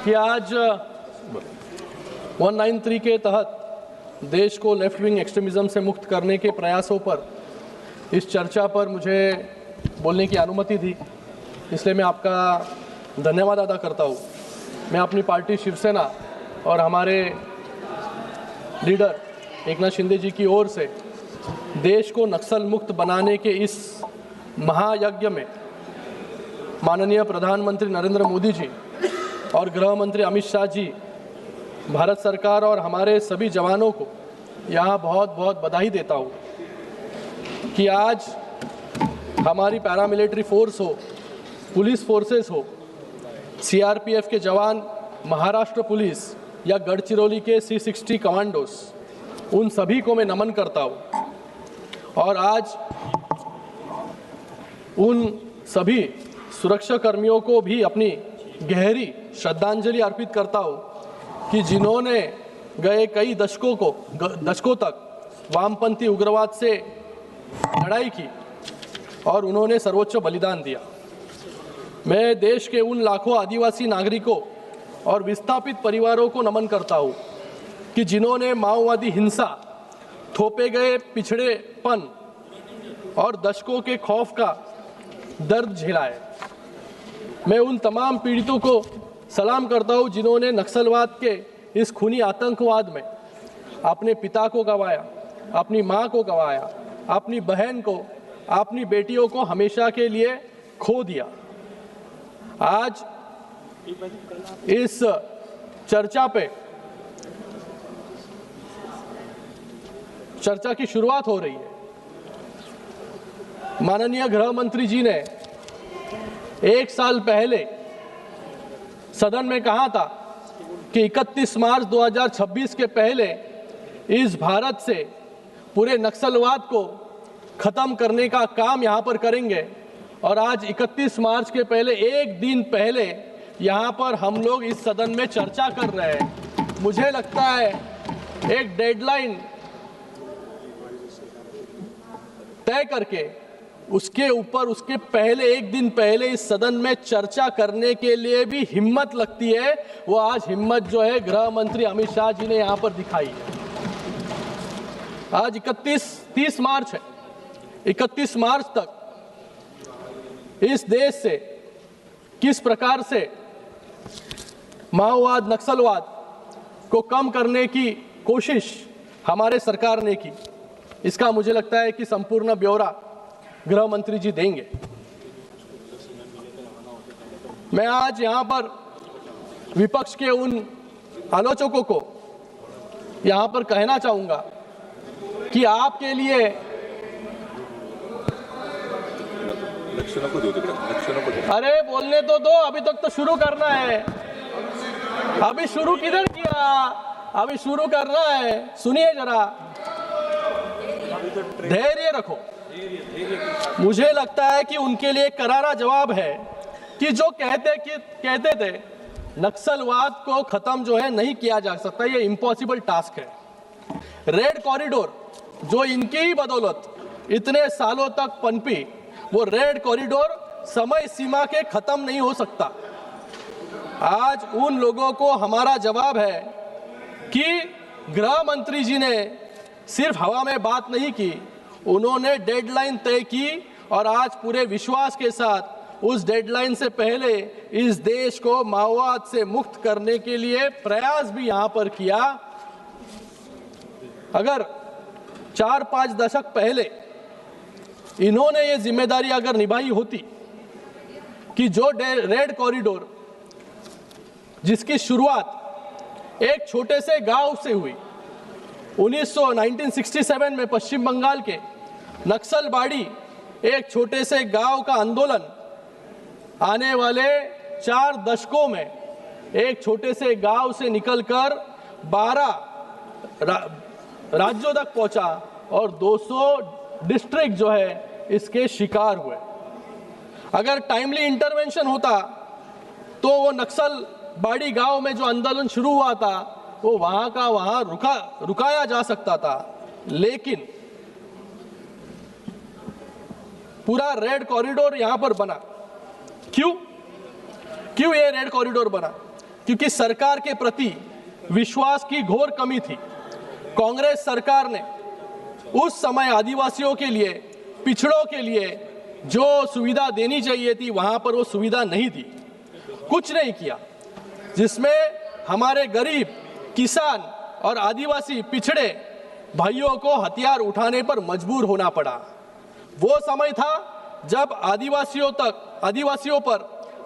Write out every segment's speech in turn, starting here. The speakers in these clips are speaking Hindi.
कि आज 193 के तहत देश को लेफ्ट विंग एक्सट्रीमिज्म से मुक्त करने के प्रयासों पर इस चर्चा पर मुझे बोलने की अनुमति दी, इसलिए मैं आपका धन्यवाद अदा करता हूँ। मैं अपनी पार्टी शिवसेना और हमारे लीडर एकनाथ शिंदे जी की ओर से देश को नक्सल मुक्त बनाने के इस महायज्ञ में माननीय प्रधानमंत्री नरेंद्र मोदी जी और गृह मंत्री अमित शाह जी, भारत सरकार और हमारे सभी जवानों को यहाँ बहुत बहुत बधाई देता हूँ कि आज हमारी पैरामिलिट्री फोर्स हो, पुलिस फोर्सेस हो, सीआरपीएफ के जवान, महाराष्ट्र पुलिस या गढ़चिरौली के C60 कमांडोस, उन सभी को मैं नमन करता हूँ। और आज उन सभी सुरक्षा कर्मियों को भी अपनी गहरी श्रद्धांजलि अर्पित करता हूँ कि जिन्होंने गए कई दशकों तक वामपंथी उग्रवाद से लड़ाई की और उन्होंने सर्वोच्च बलिदान दिया। मैं देश के उन लाखों आदिवासी नागरिकों और विस्थापित परिवारों को नमन करता हूँ कि जिन्होंने माओवादी हिंसा, थोपे गए पिछड़ेपन और दशकों के खौफ का दर्द झेला है। मैं उन तमाम पीड़ितों को सलाम करता हूँ जिन्होंने नक्सलवाद के इस खूनी आतंकवाद में अपने पिता को गंवाया, अपनी माँ को गंवाया, अपनी बहन को, अपनी बेटियों को हमेशा के लिए खो दिया। आज इस चर्चा की शुरुआत हो रही है। माननीय गृह मंत्री जी ने 1 साल पहले सदन में कहा था कि 31 मार्च 2026 के पहले इस भारत से पूरे नक्सलवाद को खत्म करने का काम यहाँ पर करेंगे। और आज 31 मार्च के पहले एक दिन पहले यहाँ पर हम लोग इस सदन में चर्चा कर रहे हैं। मुझे लगता है एक डेडलाइन तय करके उसके ऊपर उसके पहले एक दिन पहले इस सदन में चर्चा करने के लिए भी हिम्मत लगती है। वो आज हिम्मत जो है गृह मंत्री अमित शाह जी ने यहाँ पर दिखाई है। आज 30 मार्च है। 31 मार्च तक इस देश से किस प्रकार से माओवाद, नक्सलवाद को कम करने की कोशिश हमारे सरकार ने की, इसका मुझे लगता है कि संपूर्ण ब्यौरा गृह मंत्री जी देंगे। मैं आज यहाँ पर विपक्ष के उन आलोचकों को यहाँ पर कहना चाहूँगा कि आपके लिए अरे बोलने तो दो, अभी तक तो शुरू करना है। अभी शुरू किधर किया, अभी शुरू करना है। सुनिए जरा, धैर्य रखो। मुझे लगता है कि उनके लिए करारा जवाब है कि जो कहते थे नक्सलवाद को खत्म जो है नहीं किया जा सकता, ये इम्पॉसिबल टास्क है। रेड कॉरिडोर जो इनकी ही बदौलत इतने सालों तक पनपी, वो रेड कॉरिडोर समय सीमा के खत्म नहीं हो सकता। आज उन लोगों को हमारा जवाब है कि गृह मंत्री जी ने सिर्फ हवा में बात नहीं की, उन्होंने डेडलाइन तय की और आज पूरे विश्वास के साथ उस डेडलाइन से पहले इस देश को माओवाद से मुक्त करने के लिए प्रयास भी यहाँ पर किया। अगर 4-5 दशक पहले इन्होंने ये जिम्मेदारी अगर निभाई होती कि जो रेड कॉरिडोर जिसकी शुरुआत एक छोटे से गांव से हुई, 1967 में पश्चिम बंगाल के नक्सलबाड़ी एक छोटे से गांव का आंदोलन आने वाले 4 दशकों में एक छोटे से गांव से निकलकर 12 राज्यों तक पहुंचा और 200 डिस्ट्रिक्ट जो है इसके शिकार हुए। अगर टाइमली इंटरवेंशन होता तो वो नक्सलबाड़ी गांव में जो आंदोलन शुरू हुआ था वो वहां का वहां रुकाया जा सकता था। लेकिन पूरा रेड कॉरिडोर यहां पर बना। क्यों ये रेड कॉरिडोर बना? क्योंकि सरकार के प्रति विश्वास की घोर कमी थी। कांग्रेस सरकार ने उस समय आदिवासियों के लिए, पिछड़ों के लिए जो सुविधा देनी चाहिए थी वहां पर वो सुविधा नहीं दी, कुछ नहीं किया, जिसमें हमारे गरीब किसान और आदिवासी पिछड़े भाइयों को हथियार उठाने पर मजबूर होना पड़ा। वो समय था जब आदिवासियों पर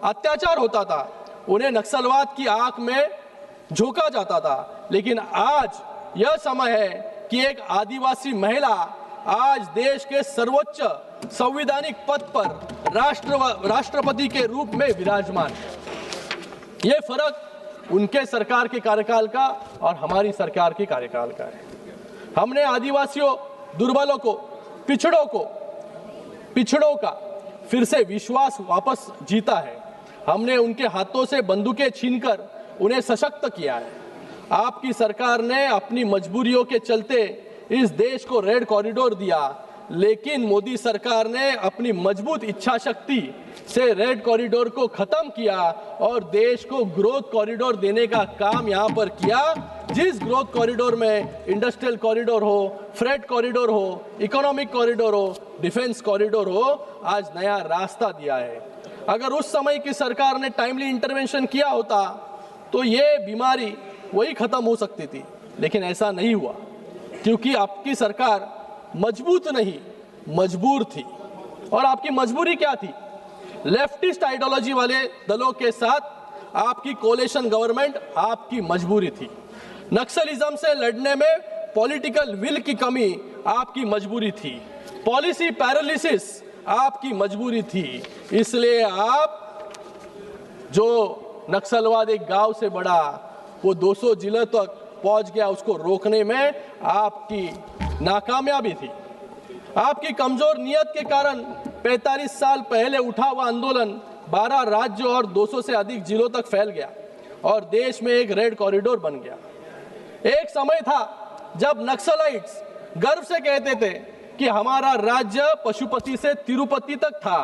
अत्याचार होता था, उन्हें नक्सलवाद की आंख में झोंका जाता था। लेकिन आज यह समय है कि एक आदिवासी महिला आज देश के सर्वोच्च संवैधानिक पद पर राष्ट्रपति के रूप में विराजमान है। ये फर्क उनके सरकार के कार्यकाल का और हमारी सरकार के कार्यकाल का है। हमने आदिवासियों, दुर्बलों को, पिछड़ों का फिर से विश्वास वापस जीता है। हमने उनके हाथों से बंदूकें छीनकर उन्हें सशक्त किया है। आपकी सरकार ने अपनी मजबूरियों के चलते इस देश को रेड कॉरिडोर दिया, लेकिन मोदी सरकार ने अपनी मजबूत इच्छा शक्ति से रेड कॉरिडोर को खत्म किया और देश को ग्रोथ कॉरिडोर देने का काम यहाँ पर किया। जिस ग्रोथ कॉरिडोर में इंडस्ट्रियल कॉरिडोर हो, फ्रेट कॉरिडोर हो, इकोनॉमिक कॉरिडोर हो, डिफेंस कॉरिडोर हो, आज नया रास्ता दिया है। अगर उस समय की सरकार ने टाइमली इंटरवेंशन किया होता तो ये बीमारी वही खत्म हो सकती थी, लेकिन ऐसा नहीं हुआ, क्योंकि आपकी सरकार मजबूत नहीं, मजबूर थी। और आपकी मजबूरी क्या थी? लेफ्टिस्ट आइडियोलॉजी वाले दलों के साथ आपकी कोलिशन गवर्नमेंट आपकी मजबूरी थी। नक्सलिज्म से लड़ने में पॉलिटिकल विल की कमी आपकी मजबूरी थी। पॉलिसी पैरालिसिस आपकी मजबूरी थी। इसलिए आप जो नक्सलवाद एक गांव से बढ़ा, वो 200 जिलों तक पहुंच गया, उसको रोकने में आपकी नाकामयाबी थी। आपकी कमजोर नियत के कारण 45 साल पहले उठा हुआ आंदोलन 12 राज्यों और 200 से अधिक जिलों तक फैल गया और देश में एक रेड कॉरिडोर बन गया। एक समय था जब नक्सलाइट्स गर्व से कहते थे कि हमारा राज्य पशुपति से तिरुपति तक था।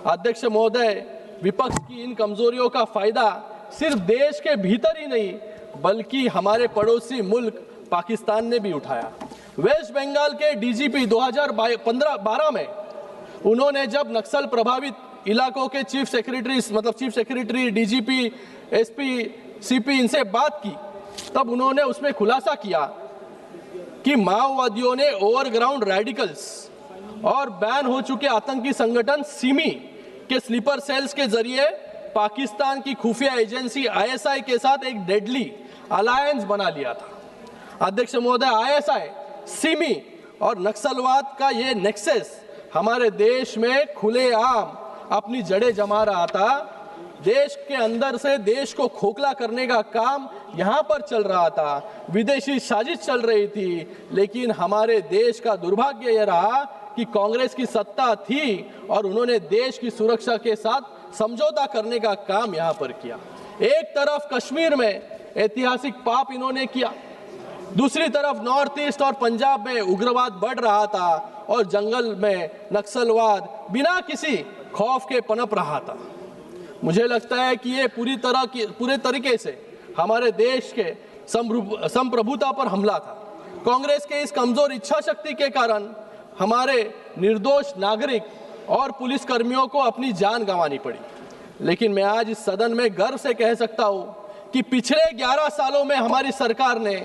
अध्यक्ष महोदय, विपक्ष की इन कमजोरियों का फायदा सिर्फ देश के भीतर ही नहीं बल्कि हमारे पड़ोसी मुल्क पाकिस्तान ने भी उठाया। वेस्ट बंगाल के डीजीपी 2012 में उन्होंने जब नक्सल प्रभावित इलाकों के chief secretary, DGP, SP, CP इनसे बात की, तब उन्होंने उसमें खुलासा किया कि माओवादियों ने ओवरग्राउंड रेडिकल्स और बैन हो चुके आतंकी संगठन सिमी के स्लीपर सेल्स के जरिए पाकिस्तान की खुफिया एजेंसी आईएसआई के साथ एक डेडली अलायंस बना लिया था। अध्यक्ष महोदय, आईएसआई, सिमी और नक्सलवाद का ये नेक्सस हमारे देश में खुलेआम अपनी जड़ें जमा रहा था। देश के अंदर से देश को खोखला करने का काम यहाँ पर चल रहा था, विदेशी साजिश चल रही थी। लेकिन हमारे देश का दुर्भाग्य यह रहा कि कांग्रेस की सत्ता थी और उन्होंने देश की सुरक्षा के साथ समझौता करने का काम यहाँ पर किया। एक तरफ कश्मीर में ऐतिहासिक पाप इन्होंने किया, दूसरी तरफ नॉर्थ ईस्ट और पंजाब में उग्रवाद बढ़ रहा था और जंगल में नक्सलवाद बिना किसी खौफ के पनप रहा था। मुझे लगता है कि ये पूरे तरीके से हमारे देश के संप्रभुता पर हमला था। कांग्रेस के इस कमजोर इच्छा शक्ति के कारण हमारे निर्दोष नागरिक और पुलिस कर्मियों को अपनी जान गंवानी पड़ी। लेकिन मैं आज इस सदन में गर्व से कह सकता हूं कि पिछले 11 सालों में हमारी सरकार ने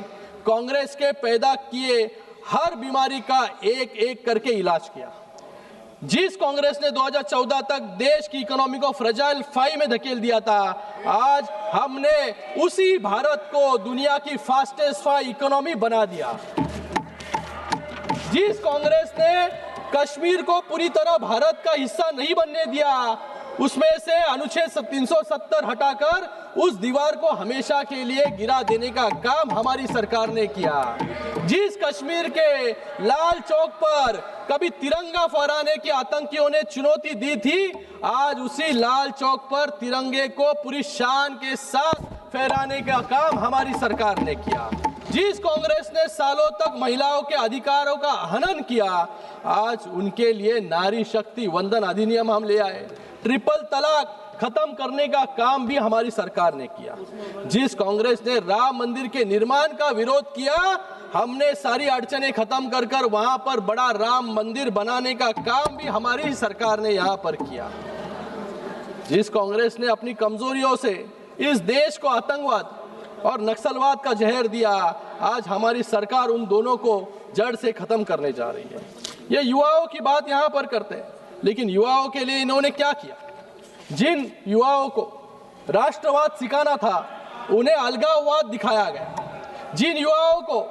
कांग्रेस के पैदा किए हर बीमारी का एक एक करके इलाज किया। जिस कांग्रेस ने 2014 तक देश की इकोनॉमी को फ्रेजाइल 5 में धकेल दिया था, आज हमने उसी भारत को दुनिया की फास्टेस्ट 5 इकोनॉमी बना दिया। जिस कांग्रेस ने कश्मीर को पूरी तरह भारत का हिस्सा नहीं बनने दिया, उसमें से अनुच्छेद 370 हटाकर उस दीवार को हमेशा के लिए गिरा देने का काम हमारी सरकार ने किया। जिस कश्मीर के लाल चौक पर कभी तिरंगा फहराने की आतंकियों ने चुनौती दी थी, आज उसी लाल चौक पर तिरंगे को पूरी शान के साथ फहराने का काम हमारी सरकार ने किया। जिस कांग्रेस ने सालों तक महिलाओं के अधिकारों का हनन किया, आज उनके लिए नारी शक्ति वंदन अधिनियम हम ले आए। ट्रिपल तलाक खत्म करने का काम भी हमारी सरकार ने किया। जिस कांग्रेस ने राम मंदिर के निर्माण का विरोध किया, हमने सारी अड़चनें खत्म कर कर वहां पर बड़ा राम मंदिर बनाने का काम भी हमारी सरकार ने यहां पर किया। जिस कांग्रेस ने अपनी कमजोरियों से इस देश को आतंकवाद और नक्सलवाद का जहर दिया, आज हमारी सरकार उन दोनों को जड़ से खत्म करने जा रही है। ये युवाओं की बात यहां पर करते हैं, लेकिन युवाओं के लिए इन्होंने क्या किया? जिन युवाओं को राष्ट्रवाद सिखाना था, उन्हें अलगाववाद दिखाया गया। जिन युवाओं को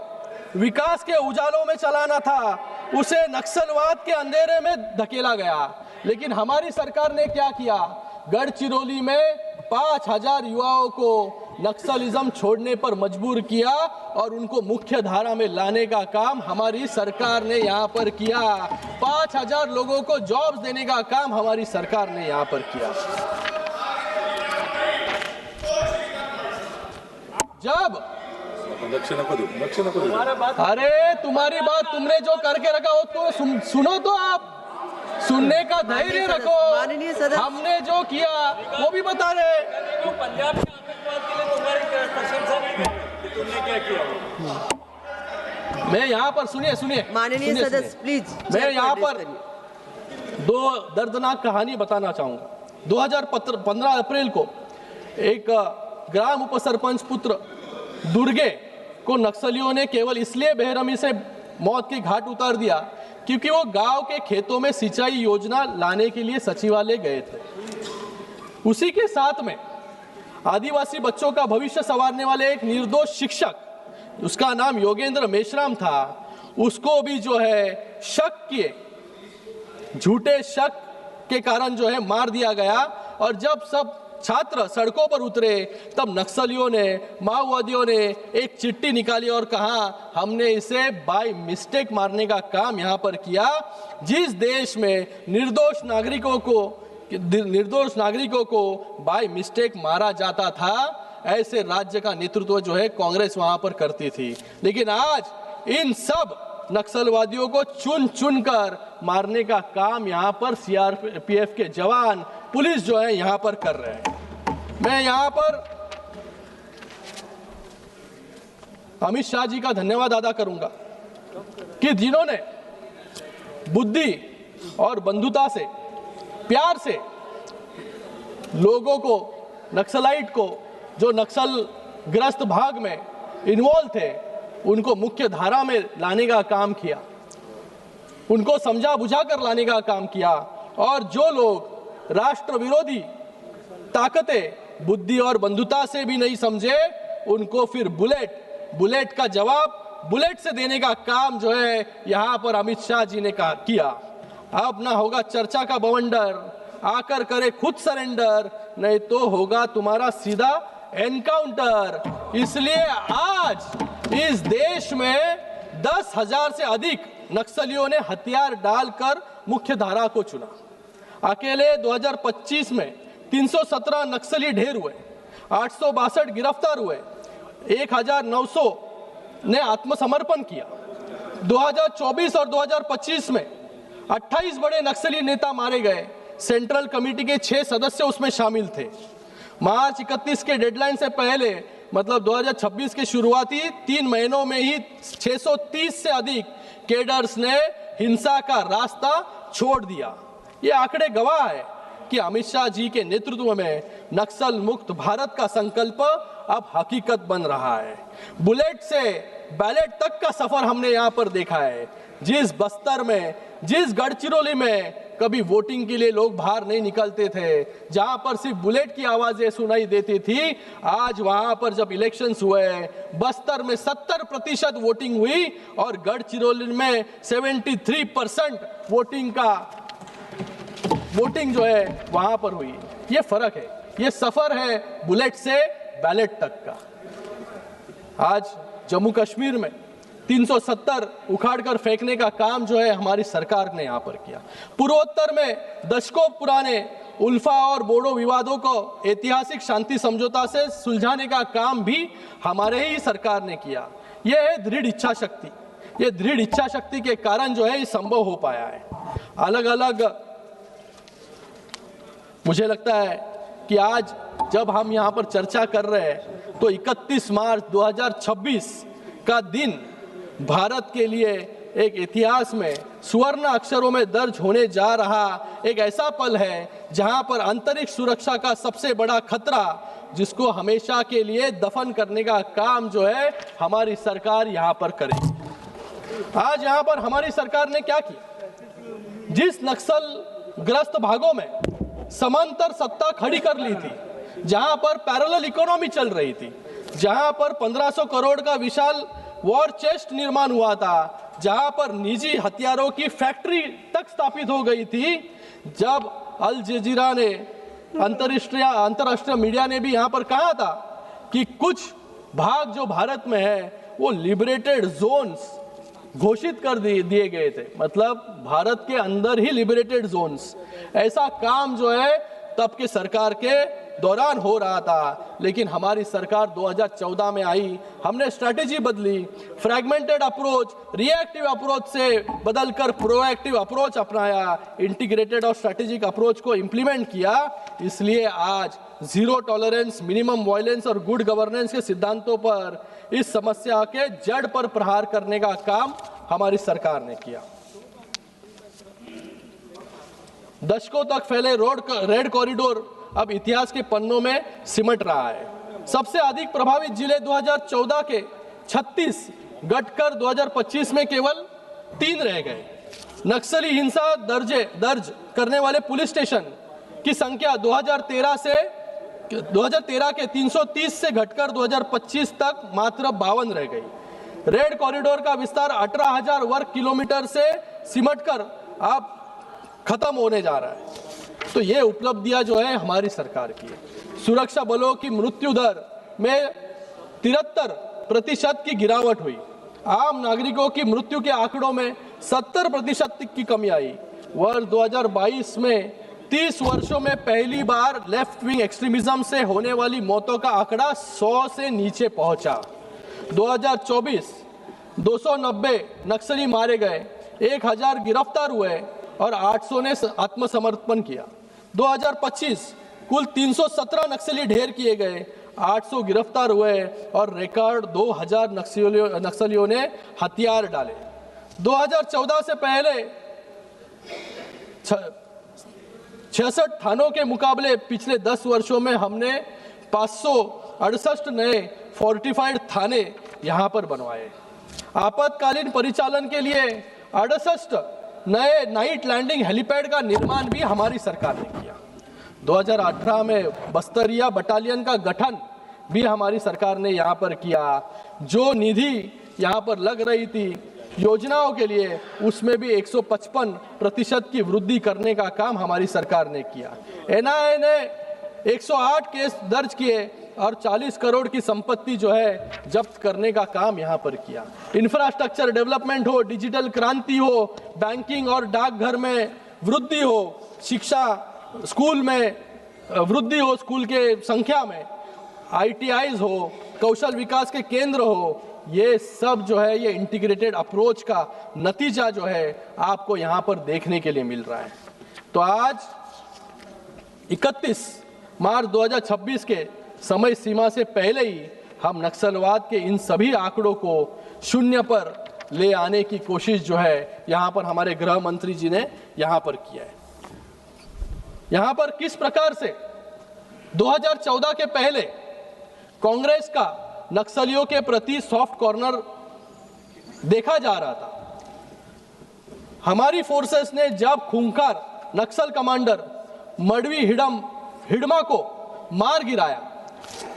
विकास के उजालों में चलाना था, उसे नक्सलवाद के अंधेरे में धकेला गया। लेकिन हमारी सरकार ने क्या किया? गढ़चिरौली में 5000 युवाओं को नक्सलिज्म छोड़ने पर मजबूर किया और उनको मुख्य धारा में लाने का काम हमारी सरकार ने यहाँ पर किया। 5000 लोगों को जॉब्स देने का काम हमारी सरकार ने यहाँ पर किया। जब अरे तुम्हारी बात तुमने जो करके रखा हो तो सुनो, तो आप सुनने का धैर्य रखो। हमने जो किया वो भी बता रहे। पंजाब के आतंकवाद के लिए तुम्हारी प्रशंसा नहीं की, तुमने क्या किया? मैं यहाँ पर सुनिए माननीय सदस्य प्लीज, मैं यहाँ पर दो दर्दनाक कहानी बताना चाहूंगा। 2015 अप्रैल को एक ग्राम उपसरपंच पुत्र दुर्गे को नक्सलियों ने केवल इसलिए बेरहमी से मौत के घाट उतार दिया क्योंकि वो गांव के खेतों में सिंचाई योजना लाने के लिए सचिवालय गए थे। उसी के साथ में आदिवासी बच्चों का भविष्य संवारने वाले एक निर्दोष शिक्षक, उसका नाम योगेंद्र मेश्राम था, उसको भी जो है शक किए, झूठे शक के कारण जो है मार दिया गया। और जब सब छात्र सड़कों पर उतरे, तब नक्सलियों ने, माओवादियों ने एक चिट्ठी निकाली और कहा हमने इसे बाय मिस्टेक मारने का काम यहाँ पर किया। जिस देश में निर्दोष नागरिकों को बाय मिस्टेक मारा जाता था, ऐसे राज्य का नेतृत्व जो है कांग्रेस वहां पर करती थी। लेकिन आज इन सब नक्सलवादियों को चुन चुन कर मारने का काम यहाँ पर सीआरपीएफ के जवान, पुलिस जो है यहाँ पर कर रहे हैं। मैं यहाँ पर अमित शाह जी का धन्यवाद अदा करूंगा कि जिन्होंने बुद्धि और बंधुता से, प्यार से लोगों को, नक्सलाइट को, जो नक्सल ग्रस्त भाग में इन्वॉल्व थे, उनको मुख्य धारा में लाने का काम किया, उनको समझा बुझा कर लाने का काम किया। और जो लोग राष्ट्र विरोधी ताकतें बुद्धि और बंधुता से भी नहीं समझे, उनको फिर बुलेट का जवाब बुलेट से देने का काम जो है यहाँ पर अमित शाह जी ने किया। अब ना होगा चर्चा का बवंडर, आकर करे खुद सरेंडर, नहीं तो होगा तुम्हारा सीधा एनकाउंटर। इसलिए आज इस देश में 10,000 से अधिक नक्सलियों ने हथियार डालकर मुख्य धारा को चुना। अकेले 2025 में 317 नक्सली ढेर हुए, 862 गिरफ्तार हुए, 1900 ने आत्मसमर्पण किया। 2024 और 2025 में 28 बड़े नक्सली नेता मारे गए। सेंट्रल कमेटी के 6 सदस्य उसमें शामिल थे। मार्च 31 के डेडलाइन से पहले, मतलब 2026 के शुरुआती 3 महीनों में ही 630 से अधिक कैडर्स ने हिंसा का रास्ता छोड़ दिया। ये आंकड़े गवाह है कि अमित शाह जी के नेतृत्व में नक्सल मुक्त भारत का संकल्प अब हकीकत बन रहा है। बुलेट से बैलेट तक का सफर हमने यहाँ पर देखा है। जिस बस्तर में, जिस गढ़चिरौली में कभी वोटिंग के लिए लोग बाहर नहीं निकलते थे, जहां पर सिर्फ बुलेट की आवाजें सुनाई देती थी, आज वहां पर जब इलेक्शंस हुए, बस्तर में 70% वोटिंग हुई और गढ़चिरौली में 73% वोटिंग जो है वहां पर हुई। ये फर्क है, ये सफर है बुलेट से बैलेट तक का। आज जम्मू कश्मीर में 370 उखाड़कर फेंकने का काम जो है हमारी सरकार ने यहाँ पर किया। पूर्वोत्तर में दशकों पुराने उल्फा और बोडो विवादों को ऐतिहासिक शांति समझौता से सुलझाने का काम भी हमारे ही सरकार ने किया। यह है दृढ़ इच्छा शक्ति। ये दृढ़ इच्छा शक्ति के कारण जो है ये संभव हो पाया है। अलग अलग मुझे लगता है कि आज जब हम यहाँ पर चर्चा कर रहे हैं तो 31 मार्च 2026 का दिन भारत के लिए एक इतिहास में स्वर्ण अक्षरों में दर्ज होने जा रहा एक ऐसा पल है जहां पर अंतरिक्ष सुरक्षा का सबसे बड़ा खतरा, जिसको हमेशा के लिए दफन करने का काम जो है हमारी सरकार यहां पर करेगी। आज यहां पर हमारी सरकार ने क्या किया? जिस नक्सल ग्रस्त भागों में समांतर सत्ता खड़ी कर ली थी, जहां पर पैरेलल इकोनॉमी चल रही थी, जहां पर 1500 करोड़ का विशाल वॉर चेस्ट निर्माण हुआ था, जहां पर निजी हथियारों की फैक्ट्री तक स्थापित हो गई थी, जब अल जजीरा ने अंतरराष्ट्रीय मीडिया ने भी यहां पर कहा था कि कुछ भाग जो भारत में है वो लिबरेटेड जोन्स घोषित कर दिए गए थे, मतलब भारत के अंदर ही लिबरेटेड जोन्स, ऐसा काम जो है तब के सरकार के दौरान हो रहा था। लेकिन हमारी सरकार 2014 में आई, हमने स्ट्रैटेजी बदली, फ्रैगमेंटेड अप्रोच रिएक्टिव अप्रोच से बदलकर प्रोएक्टिव अप्रोच अपनाया, इंटीग्रेटेड और स्ट्रैटेजिक अप्रोच को इंप्लीमेंट किया। इसलिए आज जीरो टॉलरेंस, मिनिमम वायलेंस और गुड गवर्नेंस के सिद्धांतों पर इस समस्या के जड़ पर प्रहार करने का काम हमारी सरकार ने किया। दशकों तक फैले रेड कॉरिडोर अब इतिहास के पन्नों में सिमट रहा है। सबसे अधिक प्रभावित जिले 2014 के 36 घटकर 2025 में केवल 3 रह गए। नक्सली हिंसा दर्ज करने वाले पुलिस स्टेशन की संख्या 2013 के 330 से घटकर 2025 तक मात्र 52 रह गई। रेड कॉरिडोर का विस्तार 18,000 वर्ग किलोमीटर से सिमटकर अब खत्म होने जा रहा है। तो ये उपलब्धियां जो है हमारी सरकार की है। सुरक्षा बलों की मृत्यु दर में 73% की गिरावट हुई। आम नागरिकों की मृत्यु के आंकड़ों में 70% की कमी आई। वर्ष 2022 में 30 वर्षों में पहली बार लेफ्ट विंग एक्सट्रीमिज्म से होने वाली मौतों का आंकड़ा 100 से नीचे पहुंचा। 2024 290 नक्सली मारे गए, 1000 गिरफ्तार हुए और 800 ने आत्मसमर्पण किया। 2025 कुल 317 नक्सली ढेर किए गए, 800 गिरफ्तार हुए और रिकॉर्ड 2000 नक्सलियों ने हथियार डाले। 2014 से पहले 66 थानों के मुकाबले पिछले 10 वर्षों में हमने 568 नए फोर्टिफाइड थाने यहां पर बनवाए। आपातकालीन परिचालन के लिए 68 नए नाइट लैंडिंग हेलीपैड का निर्माण भी हमारी सरकार ने किया। 2018 में बस्तरिया बटालियन का गठन भी हमारी सरकार ने यहाँ पर किया। जो निधि यहाँ पर लग रही थी योजनाओं के लिए, उसमें भी 155% की वृद्धि करने का काम हमारी सरकार ने किया। एनआईए ने 108 केस दर्ज किए और 40 करोड़ की संपत्ति जो है जब्त करने का काम यहाँ पर किया। इंफ्रास्ट्रक्चर डेवलपमेंट हो, डिजिटल क्रांति हो, बैंकिंग और डाकघर में वृद्धि हो, शिक्षा स्कूल में वृद्धि हो, स्कूल के संख्या में, ITIs हो, कौशल विकास के केंद्र हो, ये सब जो है ये इंटीग्रेटेड अप्रोच का नतीजा जो है आपको यहाँ पर देखने के लिए मिल रहा है। तो आज 31 मार्च 2026 के समय सीमा से पहले ही हम नक्सलवाद के इन सभी आंकड़ों को शून्य पर ले आने की कोशिश जो है यहाँ पर हमारे गृह मंत्री जी ने यहाँ पर किया है। यहाँ पर किस प्रकार से 2014 के पहले कांग्रेस का नक्सलियों के प्रति सॉफ्ट कॉर्नर देखा जा रहा था। हमारी फोर्सेस ने जब खूंखार नक्सल कमांडर मडवी हिडमा को मार गिराया।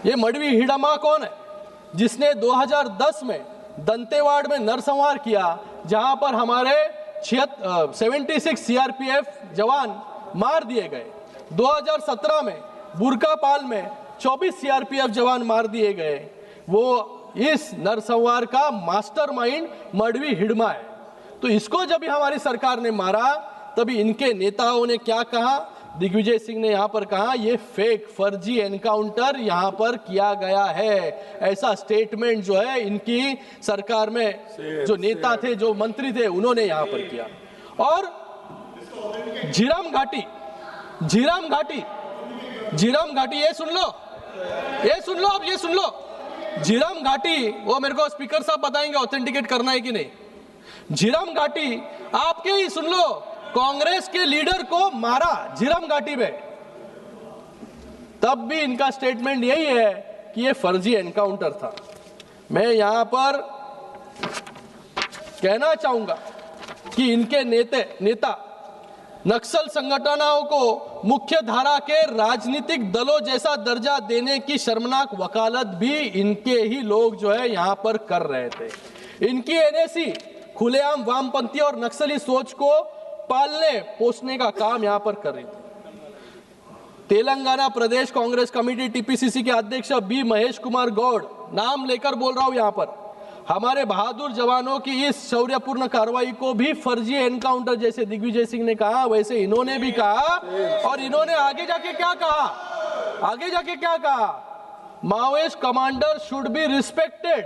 ये मडवी हिडमा कौन है? जिसने 2010 में दंतेवाड़ में नरसंहार किया, जहां पर हमारे 76 सीआरपीएफ जवान मार दिए गए। 2017 में बुरकापाल में 24 सीआरपीएफ जवान मार दिए गए। वो इस नरसंहार का मास्टरमाइंड मडवी हिडमा है। तो इसको जब हमारी सरकार ने मारा तभी इनके नेताओं ने क्या कहा? दिग्विजय सिंह ने यहाँ पर कहा ये फेक फर्जी एनकाउंटर यहाँ पर किया गया है। ऐसा स्टेटमेंट जो है इनकी सरकार में जो नेता थे, जो मंत्री थे, उन्होंने यहाँ पर किया। और झीरम घाटी झीरम घाटी, ये सुन लो, ये सुन लो, अब ये सुन लो। झीरम घाटी, वो मेरे को स्पीकर साहब बताएंगे ऑथेंटिकेट करना है कि नहीं। झीरम घाटी आपके ही, सुन लो, कांग्रेस के लीडर को मारा झीरम घाटी में, तब भी इनका स्टेटमेंट यही है कि ये फर्जी एनकाउंटर था। मैं यहां पर कहना चाहूंगा कि इनके नेता नक्सल संगठनों को मुख्य धारा के राजनीतिक दलों जैसा दर्जा देने की शर्मनाक वकालत भी इनके ही लोग जो है यहां पर कर रहे थे। इनकी एनएसी खुलेआम वामपंथी और नक्सली सोच को पालने पोसने का काम यहां पर कर रही थी। तेलंगाना प्रदेश कांग्रेस कमेटी टीपीसीसी के अध्यक्ष बी महेश कुमार गौड़, नाम लेकर बोल रहा हूं यहां पर, हमारे बहादुर जवानों की इस शौर्यपूर्ण कार्रवाई को भी फर्जी एनकाउंटर जैसे दिग्विजय सिंह ने कहा, वैसे इन्होंने भी कहा। और इन्होंने आगे जाके क्या कहा, आगे जाके क्या कहा, Maoist commander should be respected.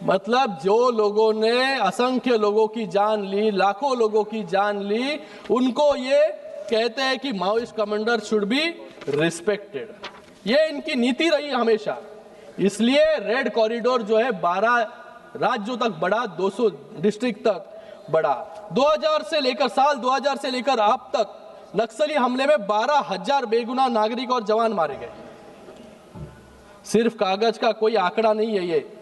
मतलब जो लोगों ने असंख्य लोगों की जान ली, लाखों लोगों की जान ली, उनको ये कहते हैं कि Maoist commander should be respected. ये इनकी नीति रही हमेशा। इसलिए रेड कॉरिडोर जो है 12 राज्यों तक बढ़ा, 200 डिस्ट्रिक्ट तक बढ़ा। 2000 से लेकर साल 2000 से लेकर अब तक नक्सली हमले में 12,000 बेगुनाह नागरिक और जवान मारे गए। सिर्फ कागज का कोई आंकड़ा नहीं है ये,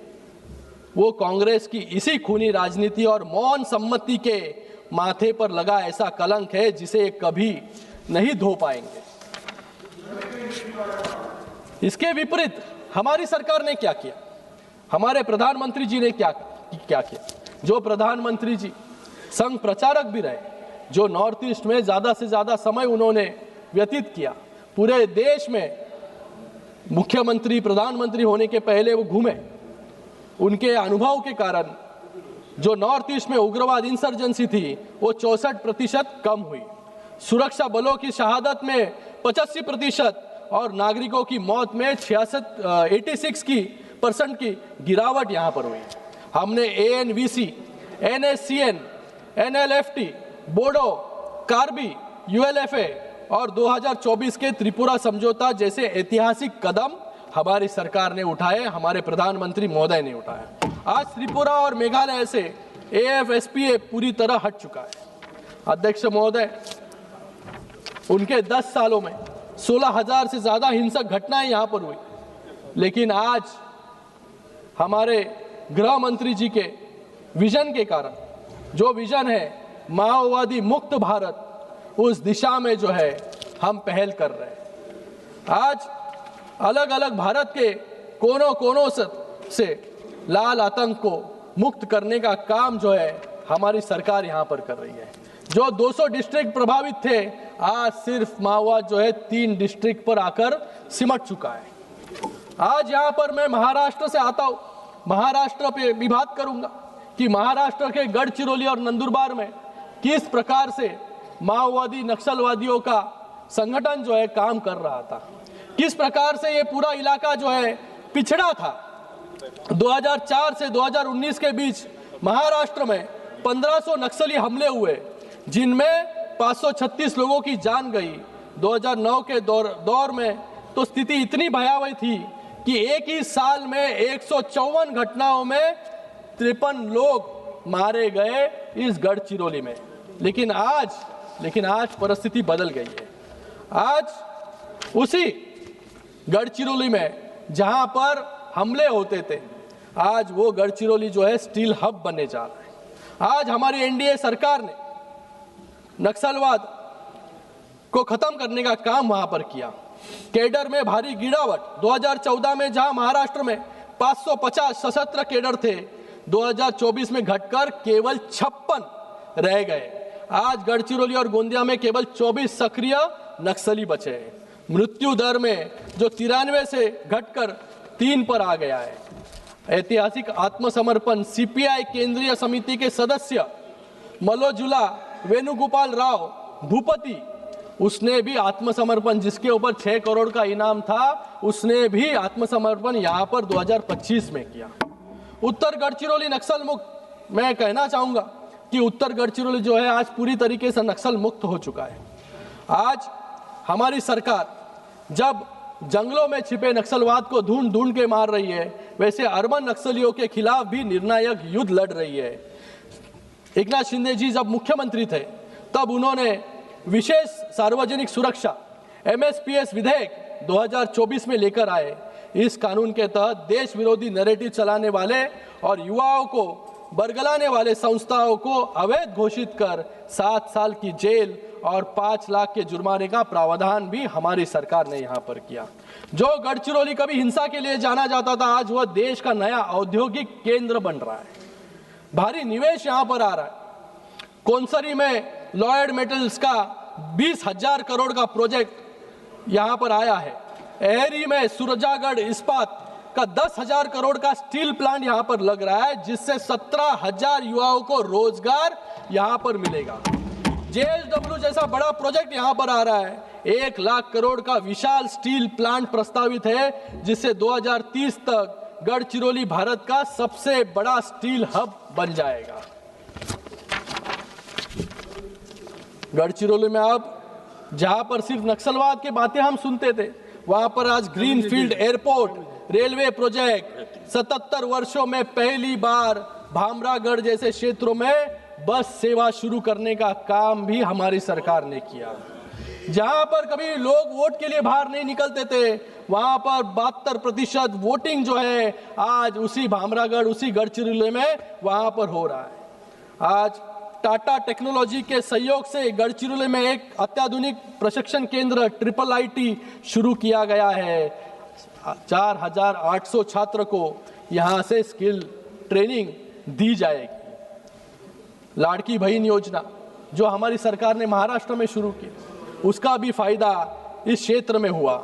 वो कांग्रेस की इसी खूनी राजनीति और मौन सम्मति के माथे पर लगा ऐसा कलंक है जिसे कभी नहीं धो पाएंगे। इसके विपरीत हमारी सरकार ने क्या किया, हमारे प्रधानमंत्री जी ने क्या किया। जो प्रधानमंत्री जी संघ प्रचारक भी रहे, जो नॉर्थ ईस्ट में ज्यादा से ज्यादा समय उन्होंने व्यतीत किया, पूरे देश में मुख्यमंत्री प्रधानमंत्री होने के पहले वो घूमे, उनके अनुभव के कारण जो नॉर्थ ईस्ट में उग्रवाद इंसर्जेंसी थी वो 64% कम हुई। सुरक्षा बलों की शहादत में 85% और नागरिकों की मौत में 86% की गिरावट यहां पर हुई। हमने एएनवीसी, एनएससीएन, एनएलएफटी, बोडो, कार्बी, यूएलएफए और 2024 के त्रिपुरा समझौता जैसे ऐतिहासिक कदम हमारी सरकार ने उठाए, हमारे प्रधानमंत्री महोदय ने उठाए। आज त्रिपुरा और मेघालय से एएफएसपीए पूरी तरह हट चुका है। अध्यक्ष महोदय, उनके 10 सालों में 16,000 से ज्यादा हिंसक घटनाएं यहां पर हुई, लेकिन आज हमारे गृह मंत्री जी के विजन के कारण, जो विजन है माओवादी मुक्त भारत, उस दिशा में जो है हम पहल कर रहे हैं। आज अलग अलग भारत के कोनों कोनों से लाल आतंक को मुक्त करने का काम जो है हमारी सरकार यहां पर कर रही है। जो 200 डिस्ट्रिक्ट प्रभावित थे, आज सिर्फ माओवाद जो है 3 डिस्ट्रिक्ट पर आकर सिमट चुका है। आज यहां पर मैं महाराष्ट्र से आता हूं, महाराष्ट्र पे भी बात करूंगा कि महाराष्ट्र के गढ़चिरौली और नंदुरबार में किस प्रकार से माओवादी नक्सलवादियों का संगठन जो है काम कर रहा था, किस प्रकार से ये पूरा इलाका जो है पिछड़ा था। 2004 से 2019 के बीच महाराष्ट्र में 1500 नक्सली हमले हुए, जिनमें 536 लोगों की जान गई। 2009 के दौर में तो स्थिति इतनी भयावह थी कि एक ही साल में 154 घटनाओं में 53 लोग मारे गए इस गढ़चिरौली में। लेकिन आज परिस्थिति बदल गई है। आज उसी गढ़चिरौली में जहां पर हमले होते थे, आज वो गढ़चिरौली जो है स्टील हब बनने जा रहा है। आज हमारी एनडीए सरकार ने नक्सलवाद को खत्म करने का काम वहां पर किया। कैडर में भारी गिरावट, 2014 में जहां महाराष्ट्र में 550 सशस्त्र कैडर थे, 2024 में घटकर केवल 56 रह गए। आज गढ़चिरौली और गोंदिया में केवल 24 सक्रिय नक्सली बचे हैं। मृत्यु दर में जो 93 से घटकर 3 पर आ गया है। ऐतिहासिक आत्मसमर्पण सीपीआई केंद्रीय समिति के सदस्य मलोजुला वेणुगोपाल राव भूपति, उसने भी आत्मसमर्पण, जिसके ऊपर 6 करोड़ का इनाम था, उसने भी आत्मसमर्पण यहां पर 2025 में किया। उत्तर गढ़चिरौली नक्सल मुक्त, मैं कहना चाहूंगा कि उत्तर गढ़चिरौली जो है आज पूरी तरीके से नक्सल मुक्त हो चुका है। आज हमारी सरकार जब जंगलों में छिपे नक्सलवाद को ढूंढ ढूंढ के मार रही है, वैसे अर्बन नक्सलियों के खिलाफ भी निर्णायक युद्ध लड़ रही है। एकनाथ शिंदे जी जब मुख्यमंत्री थे तब उन्होंने विशेष सार्वजनिक सुरक्षा MSPS विधेयक 2024 में लेकर आए। इस कानून के तहत देश विरोधी नैरेटिव चलाने वाले और युवाओं को बरगलाने वाले संस्थाओं को अवैध घोषित कर 7 साल की जेल और 5 लाख के जुर्माने का प्रावधान भी हमारी सरकार ने यहाँ पर किया। जो गढ़चिरौली कभी हिंसा के लिए जाना जाता था, आज वह देश का नया औद्योगिक केंद्र बन रहा है। भारी निवेश यहाँ पर आ रहा है। कोनसरी में लॉयड मेटल्स का 20,000 करोड़ का प्रोजेक्ट यहाँ पर आया है। एहरी में सुरजागढ़ इस्पात का 10,000 करोड़ का स्टील प्लांट यहाँ पर लग रहा है, जिससे 17,000 युवाओं को रोजगार यहाँ पर मिलेगा। JSW जैसा बड़ा प्रोजेक्ट यहाँ पर आ रहा है। 1 लाख करोड़ का विशाल स्टील प्लांट प्रस्तावित है, जिससे 2030 तक गढ़चिरौली भारत का सबसे बड़ा स्टील हब बन जाएगा। गढ़चिरौली में अब जहां पर सिर्फ नक्सलवाद की बातें हम सुनते थे, वहां पर आज ग्रीनफील्ड एयरपोर्ट, रेलवे प्रोजेक्ट, 77 वर्षों में पहली बार भामरागढ़ जैसे क्षेत्रों में बस सेवा शुरू करने का काम भी हमारी सरकार ने किया। जहां पर कभी लोग वोट के लिए बाहर नहीं निकलते थे, वहां पर 72% वोटिंग जो है आज उसी भामरागढ़, उसी गढ़चिरौली में वहां पर हो रहा है। आज टाटा टेक्नोलॉजी के सहयोग से गढ़चिरौली में एक अत्याधुनिक प्रशिक्षण केंद्र IIIT शुरू किया गया है। 4,800 छात्र को यहां से स्किल ट्रेनिंग दी जाएगी। लाड़की बहन योजना जो हमारी सरकार ने महाराष्ट्र में शुरू की, उसका भी फायदा इस क्षेत्र में हुआ।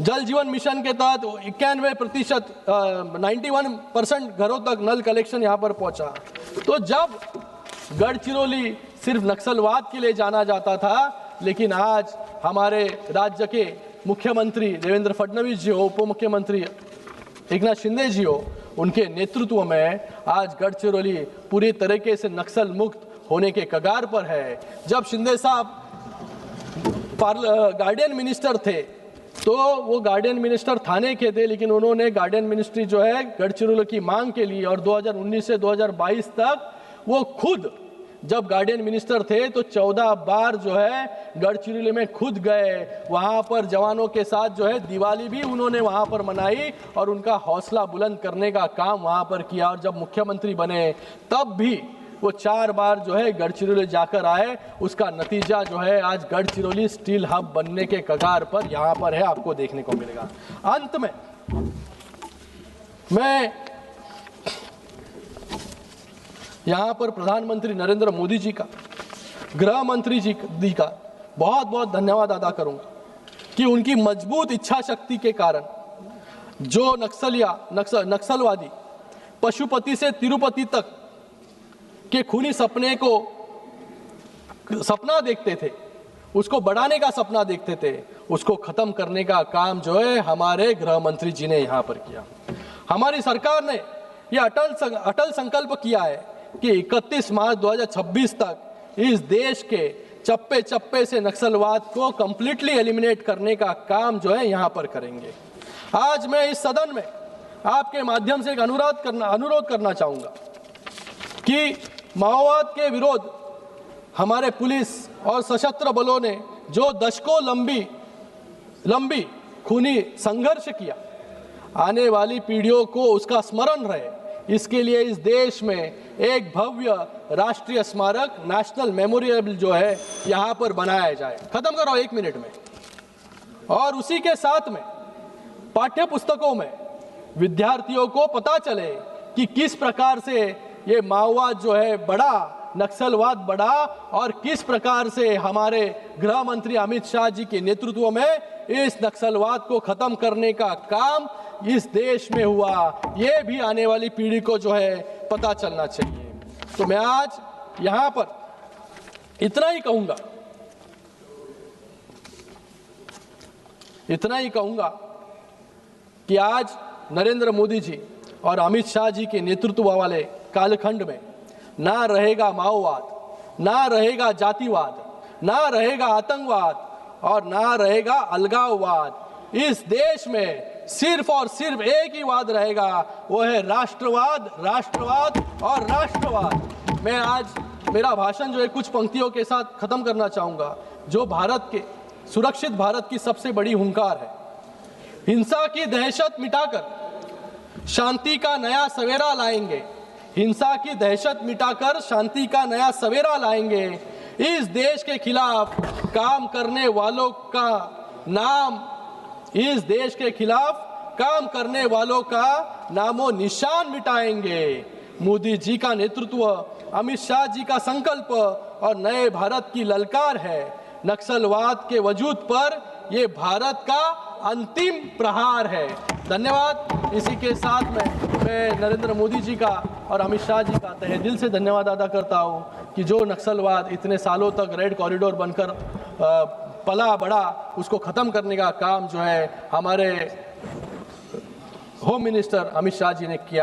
जल जीवन मिशन के तहत 91% घरों तक नल कलेक्शन यहाँ पर पहुंचा। तो जब गढ़चिरौली सिर्फ नक्सलवाद के लिए जाना जाता था, लेकिन आज हमारे राज्य के मुख्यमंत्री देवेंद्र फडणवीस जी हो, उप मुख्यमंत्री एकनाथ शिंदे जी हो, उनके नेतृत्व में आज गढ़चिरौली पूरी तरीके से नक्सल मुक्त होने के कगार पर है। जब शिंदे साहब गार्डियन मिनिस्टर थे तो वो गार्डियन मिनिस्टर थाने के थे, लेकिन उन्होंने गार्डियन मिनिस्ट्री जो है गढ़चिरौली की मांग के लिए, और 2019 से 2022 तक वो खुद जब गार्डियन मिनिस्टर थे तो 14 बार जो है गढ़चिरौली में खुद गए। वहां पर जवानों के साथ जो है दिवाली भी उन्होंने वहां पर मनाई और उनका हौसला बुलंद करने का काम वहां पर किया। और जब मुख्यमंत्री बने तब भी वो 4 बार जो है गढ़चिरौली जाकर आए। उसका नतीजा जो है आज गढ़चिरौली स्टील हब बनने के कगार पर यहाँ पर है, आपको देखने को मिलेगा। अंत में मैं यहाँ पर प्रधानमंत्री नरेंद्र मोदी जी का, गृह मंत्री जी का बहुत बहुत धन्यवाद अदा करूंगा कि उनकी मजबूत इच्छा शक्ति के कारण जो नक्सलवादी पशुपति से तिरुपति तक के खूनी सपने को सपना देखते थे, उसको बढ़ाने का सपना देखते थे, उसको खत्म करने का काम जो है हमारे गृह मंत्री जी ने यहाँ पर किया। हमारी सरकार ने यह अटल संकल्प किया है कि 31 मार्च 2026 तक इस देश के चप्पे चप्पे से नक्सलवाद को कंप्लीटली एलिमिनेट करने का काम जो है यहाँ पर करेंगे। आज मैं इस सदन में आपके माध्यम से एक अनुरोध करना चाहूँगा कि माओवाद के विरोध हमारे पुलिस और सशस्त्र बलों ने जो दशकों लंबी खूनी संघर्ष किया, आने वाली पीढ़ियों को उसका स्मरण रहे, इसके लिए इस देश में एक भव्य राष्ट्रीय स्मारक नेशनल मेमोरियल जो है यहाँ पर बनाया जाए। खत्म करो 1 मिनट में। और उसी के साथ में पाठ्य पुस्तकों में विद्यार्थियों को पता चले कि किस प्रकार से ये माओवाद जो है बढ़ा, नक्सलवाद बढ़ा, और किस प्रकार से हमारे गृह मंत्री अमित शाह जी के नेतृत्व में इस नक्सलवाद को खत्म करने का काम इस देश में हुआ। ये भी आने वाली पीढ़ी को जो है पता चलना चाहिए। तो मैं आज यहाँ पर इतना ही कहूंगा कि आज नरेंद्र मोदी जी और अमित शाह जी के नेतृत्व वाले कालखंड में ना रहेगा माओवाद, ना रहेगा जातिवाद, ना रहेगा आतंकवाद और ना रहेगा अलगाववाद। इस देश में सिर्फ और सिर्फ एक ही वाद रहेगा, वो है राष्ट्रवाद, राष्ट्रवाद और राष्ट्रवाद। मैं आज मेरा भाषण जो है कुछ पंक्तियों के साथ खत्म करना चाहूंगा, जो भारत के सुरक्षित भारत की सबसे बड़ी हुंकार है। हिंसा की दहशत मिटाकर शांति का नया सवेरा लाएंगे, हिंसा की दहशत मिटाकर शांति का नया सवेरा लाएंगे। इस देश के खिलाफ काम करने वालों का नाम, इस देश के खिलाफ काम करने वालों का नामो निशान मिटाएंगे। मोदी जी का नेतृत्व, अमित शाह जी का संकल्प और नए भारत की ललकार है। नक्सलवाद के वजूद पर ये भारत का अंतिम प्रहार है। धन्यवाद। इसी के साथ मैं नरेंद्र मोदी जी का और अमित शाह जी का तहे दिल से धन्यवाद अदा करता हूँ कि जो नक्सलवाद इतने सालों तक रेड कॉरिडोर बनकर पला बढ़ा, उसको ख़त्म करने का काम जो है हमारे होम मिनिस्टर अमित शाह जी ने किया।